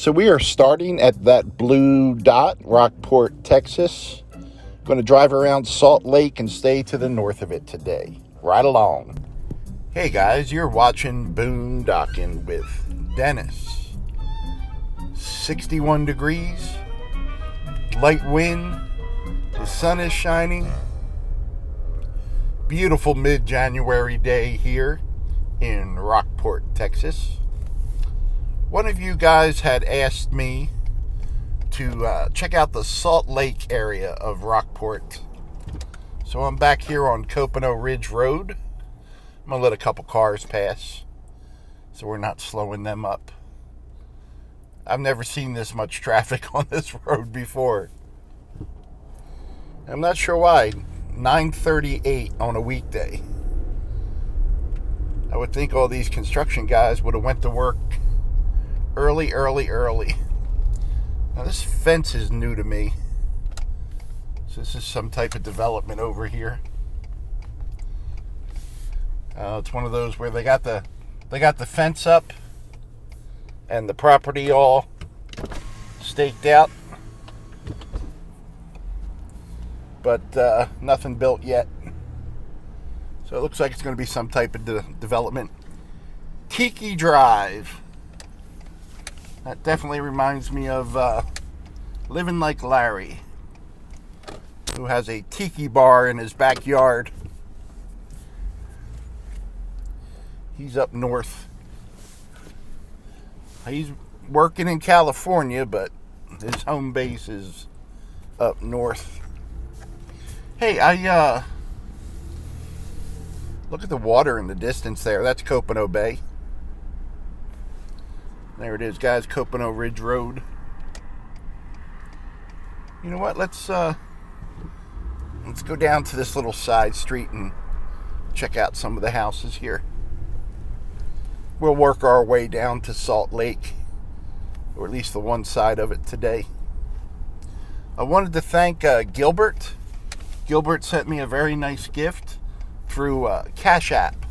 So we are starting at that blue dot, Rockport, Texas. Going to drive around Salt Lake and stay to the north of it today. Right along. Hey guys, you're watching Boondocking with Dennis. 61 degrees, light wind, the sun is shining. Beautiful mid-January day here in Rockport, Texas. One of you guys had asked me to check out the Salt Lake area of Rockport. So I'm back here on Copano Ridge Road. I'm going to let a couple cars pass so we're not slowing them up. I've never seen this much traffic on this road before. I'm not sure why. 9:38 on a weekday. I would think all these construction guys would have went to work early. Now this fence is new to me. So this is some type of development over here. It's one of those where they got the fence up and the property all staked out, but nothing built yet. So it looks like it's going to be some type of development. Tiki Drive. That definitely reminds me of Living Like Larry, who has a tiki bar in his backyard. He's up north. He's working in California, but his home base is up north. Hey, look at the water in the distance there. That's Copano Bay. There it is, guys, Copano Ridge Road. You know what? Let's go down to this little side street and check out some of the houses here. We'll work our way down to Salt Lake, or at least the one side of it today. I wanted to thank Gilbert. Gilbert sent me a very nice gift through Cash App.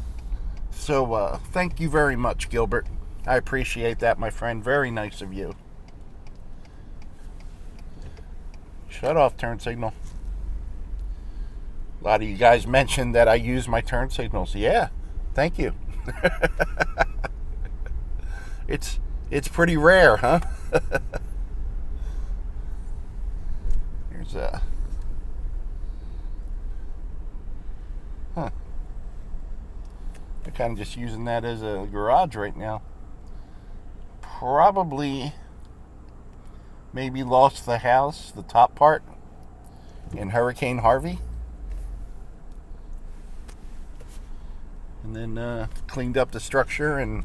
So thank you very much, Gilbert. I appreciate that, my friend. Very nice of you. Shut off, turn signal. A lot of you guys mentioned that I use my turn signals. Yeah, thank you. It's pretty rare, huh? Here's a... Huh. I'm kind of just using that as a garage right now. Probably maybe lost the house, the top part, in Hurricane Harvey. And then cleaned up the structure and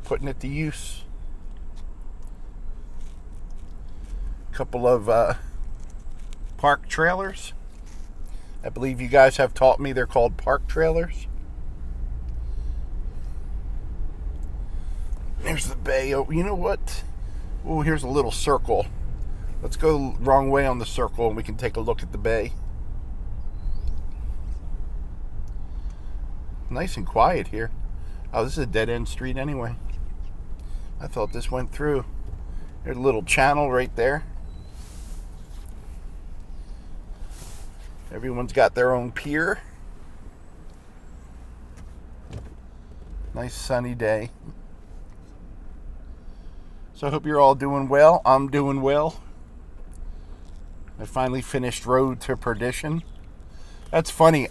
putting it to use. Couple of park trailers. I believe you guys have taught me they're called park trailers. There's the bay. Oh, you know what? Oh, here's a little circle. Let's go the wrong way on the circle and we can take a look at the bay. Nice and quiet here. Oh, this is a dead-end street anyway. I thought this went through. There's a little channel right there. Everyone's got their own pier. Nice sunny day. So I hope you're all doing well. I'm doing well. I finally finished Road to Perdition. That's funny.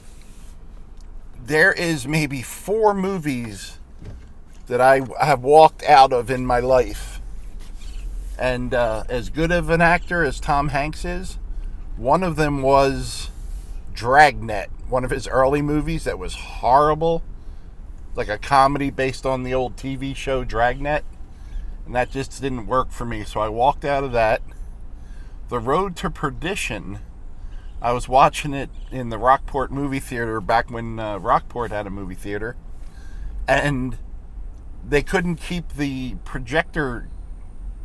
There is maybe 4 movies that I have walked out of in my life. And as good of an actor as Tom Hanks is, one of them was Dragnet, one of his early movies that was horrible. Like a comedy based on the old TV show Dragnet. And that just didn't work for me, so I walked out of that. The Road to Perdition, I was watching it in the Rockport movie theater back when Rockport had a movie theater. And they couldn't keep the projector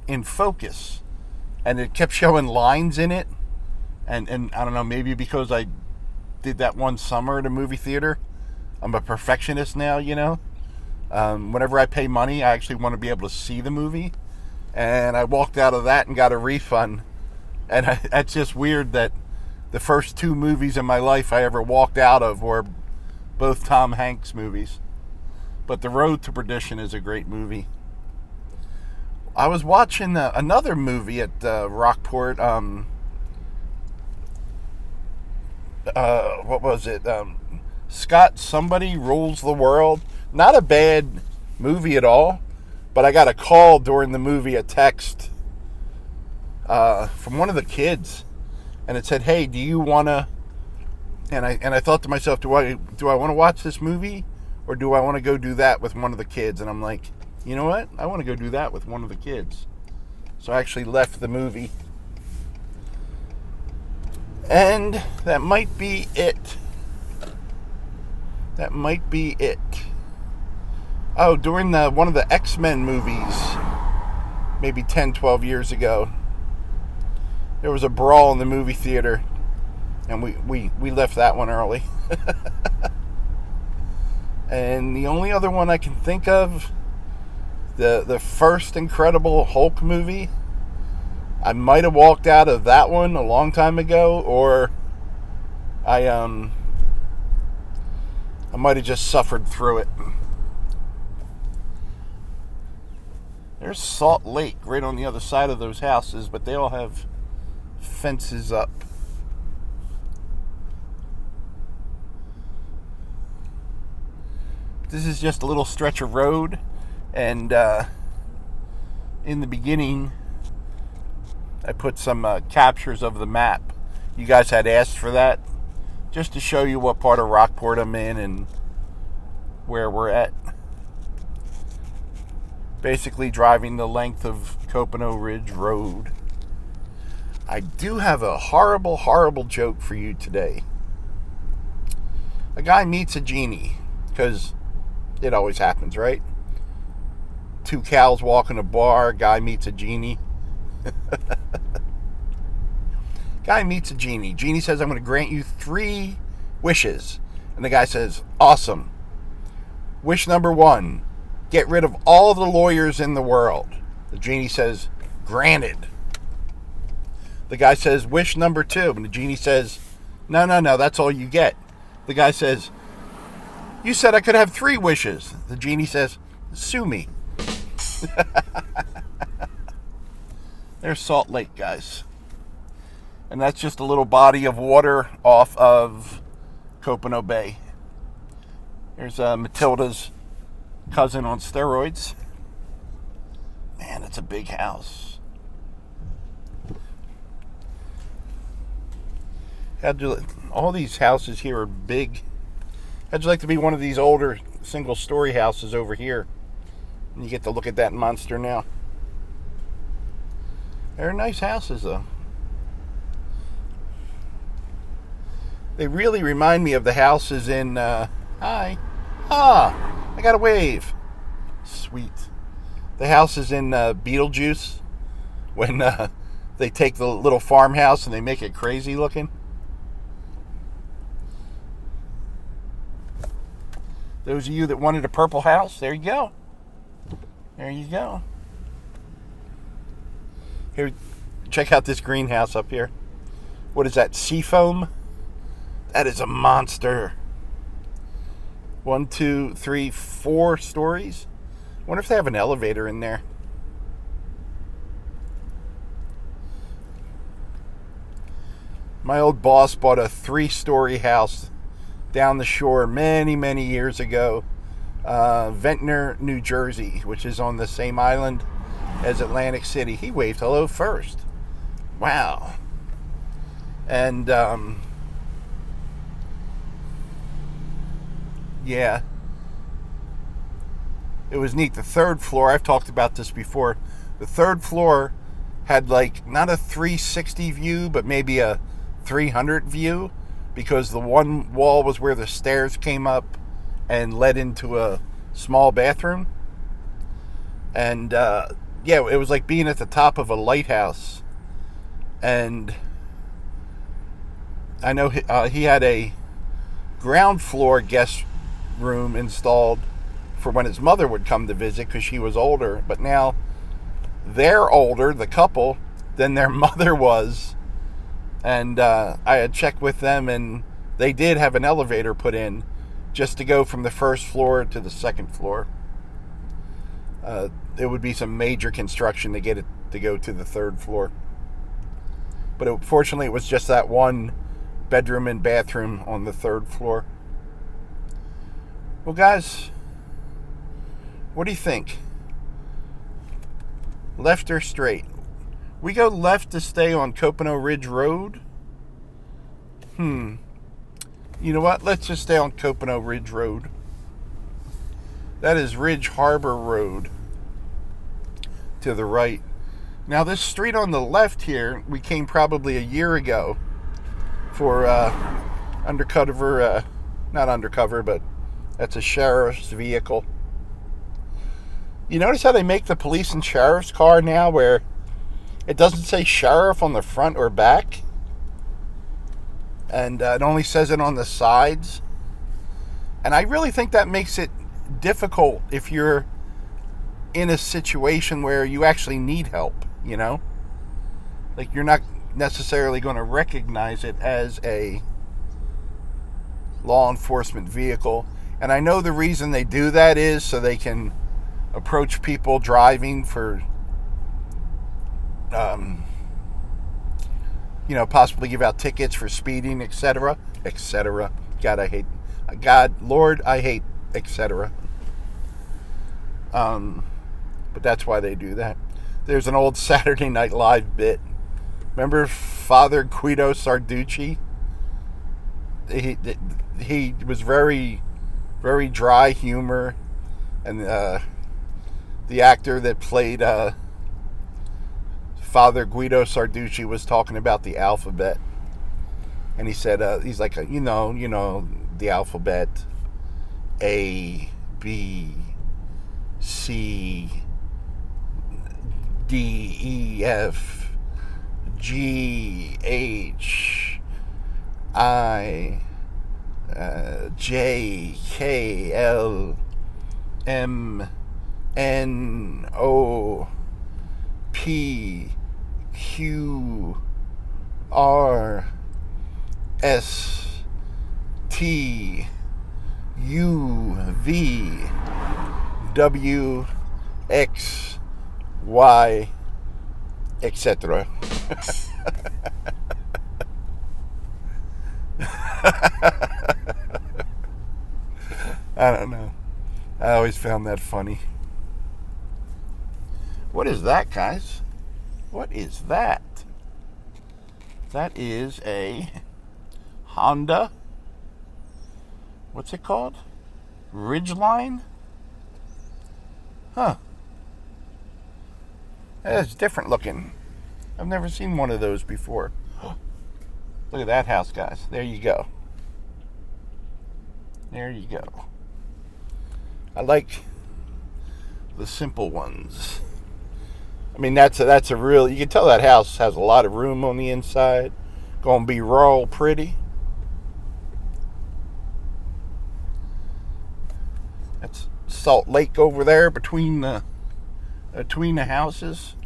in focus. And it kept showing lines in it. And I don't know, maybe because I did that one summer at a movie theater. I'm a perfectionist now, you know. Whenever I pay money, I actually want to be able to see the movie. And I walked out of that and got a refund. And that's just weird that the first 2 movies in my life I ever walked out of were both Tom Hanks movies. But The Road to Perdition is a great movie. I was watching another movie at Rockport. What was it? Scott Somebody Rules the World. Not a bad movie at all, but I got a call during the movie, a text from one of the kids, and it said, "Hey, do you want to?" And I thought to myself, do I want to watch this movie, or do I want to go do that with one of the kids? And I'm like, you know what? I want to go do that with one of the kids. So I actually left the movie. And that might be it. That might be it. Oh, during one of the X-Men movies, maybe 10, 12 years ago, there was a brawl in the movie theater, and we left that one early. And the only other one I can think of, the first Incredible Hulk movie, I might have walked out of that one a long time ago, or I might have just suffered through it. There's Salt Lake right on the other side of those houses, but they all have fences up. This is just a little stretch of road, and in the beginning I put some captures of the map. You guys had asked for that, just to show you what part of Rockport I'm in and where we're at. Basically driving the length of Copano Ridge Road. I do have a horrible, horrible joke for you today. A guy meets a genie, because it always happens, right? 2 cows walk in a bar, guy meets a genie. Guy meets a genie. Genie says, I'm going to grant you 3 wishes. And the guy says, awesome. Wish number 1, get rid of all the lawyers in the world. The genie says, granted. The guy says, wish number 2. And the genie says, no, that's all you get. The guy says, you said I could have 3 wishes. The genie says, sue me. There's Salt Lake, guys. And that's just a little body of water off of Copano Bay. Here's Matilda's cousin on steroids. Man, it's a big house. All these houses here are big. How'd you like to be one of these older single-story houses over here? And you get to look at that monster now. They're nice houses, though. They really remind me of the houses in, hi. I got a wave. Sweet. The houses in Beetlejuice, when they take the little farmhouse and they make it crazy looking. Those of you that wanted a purple house, there you go. There you go. Here, check out this greenhouse up here. What is that, seafoam? That is a monster. 1, 2, 3, 4 stories. I wonder if they have an elevator in there. My old boss bought a 3-story house down the shore many, many years ago. Ventnor, New Jersey, which is on the same island as Atlantic City. He waved hello first. Wow. And yeah, it was neat. The 3rd floor, I've talked about this before, the 3rd floor had like not a 360 view, but maybe a 300 view, because the one wall was where the stairs came up and led into a small bathroom. And yeah, it was like being at the top of a lighthouse. And I know he had a ground floor guest room installed for when his mother would come to visit, because she was older. But now they're older, the couple, than their mother was. And I had checked with them, and they did have an elevator put in just to go from the first floor to the second floor. It would be some major construction to get it to go to the third floor. But fortunately, it was just that one bedroom and bathroom on the third floor. Well, guys, what do you think? Left or straight? We go left to stay on Copano Ridge Road? You know what? Let's just stay on Copano Ridge Road. That is Ridge Harbor Road to the right. Now, this street on the left here, we came probably a year ago for undercover, not undercover, but that's a sheriff's vehicle. You notice how they make the police and sheriff's car now where it doesn't say sheriff on the front or back? And it only says it on the sides. And I really think that makes it difficult if you're in a situation where you actually need help, you know? Like, you're not necessarily going to recognize it as a law enforcement vehicle. And I know the reason they do that is so they can approach people driving for, possibly give out tickets for speeding, etc., etc. Lord, I hate, etc. But that's why they do that. There's an old Saturday Night Live bit. Remember Father Guido Sarducci? He was very, very dry humor, and the actor that played Father Guido Sarducci was talking about the alphabet, and he said, he's like, you know, the alphabet, A, B, C, D, E, F, G, H, I, J, K, L, M, N, O, P, Q, R, S, T, U, V, W, X, Y, etc. I don't know. I always found that funny. What is that, guys? What is that? That is a Honda. What's it called? Ridgeline? Huh. It's different looking. I've never seen one of those before. Look at that house, guys. There you go. There you go. I like the simple ones. I mean, that's a real, you can tell that house has a lot of room on the inside. Gonna be real pretty. That's Salt Lake over there between the houses.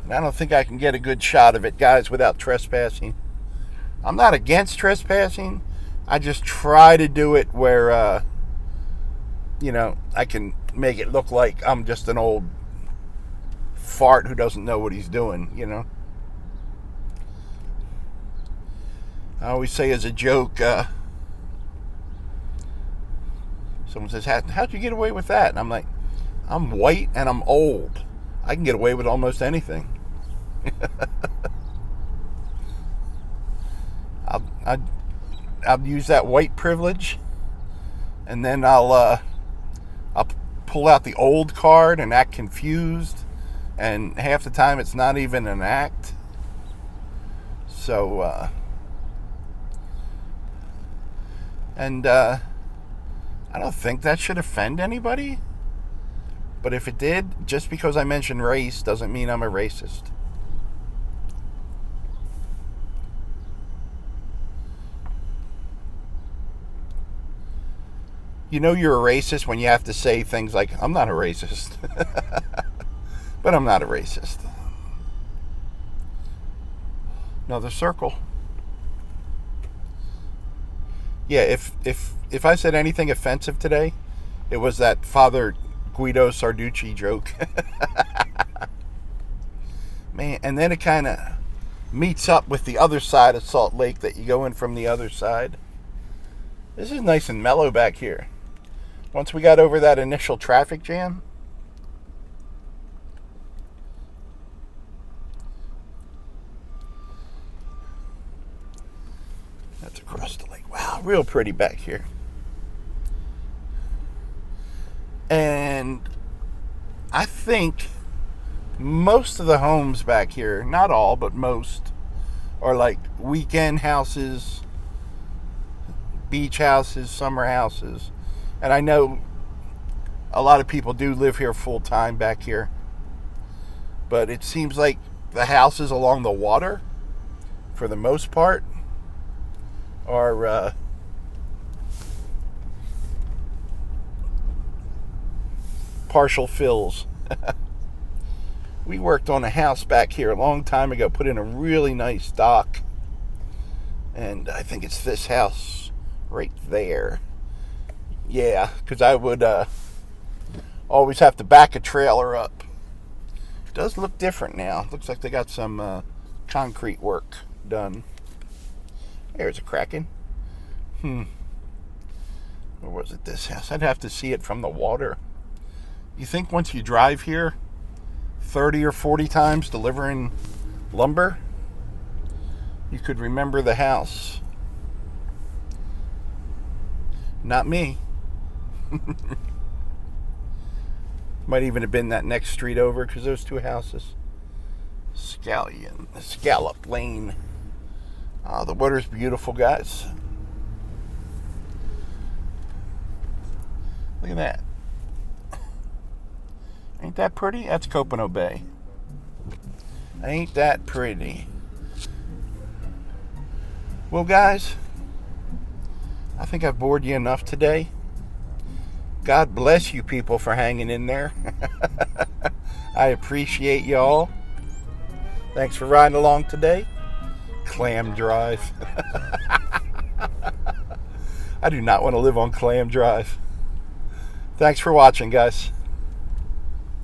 And I don't think I can get a good shot of it, guys, without trespassing. I'm not against trespassing. I just try to do it where, I can make it look like I'm just an old fart who doesn't know what he's doing, I always say as a joke, someone says, how'd you get away with that? And I'm like, I'm white and I'm old. I can get away with almost anything. I'll use that white privilege, and then I'll pull out the old card and act confused, and half the time it's not even an act. So, I don't think that should offend anybody. But if it did, just because I mentioned race doesn't mean I'm a racist. You know you're a racist when you have to say things like, I'm not a racist. But I'm not a racist. Another circle. Yeah, if I said anything offensive today, it was that Father Guido Sarducci joke. Man, and then it kind of meets up with the other side of Salt Lake that you go in from the other side. This is nice and mellow back here. Once we got over that initial traffic jam, that's across the lake. Wow, real pretty back here. And I think most of the homes back here, not all, but most, are like weekend houses, beach houses, summer houses. And I know a lot of people do live here full time back here. But it seems like the houses along the water, for the most part, are partial fills. We worked on a house back here a long time ago, put in a really nice dock. And I think it's this house right there. Yeah, because I would always have to back a trailer up. It does look different now. Looks like they got some concrete work done. There's a Kraken. Or was it this house? I'd have to see it from the water. You think once you drive here 30 or 40 times delivering lumber, you could remember the house? Not me. Might even have been that next street over, because those two houses. Scallop Lane. Oh, the water's beautiful, guys. Look at that. Ain't that pretty? That's Copano Bay. Ain't that pretty? Well, guys, I think I've bored you enough today. God bless you people for hanging in there. I appreciate y'all. Thanks for riding along today. Clam Drive. I do not want to live on Clam Drive. Thanks for watching, guys.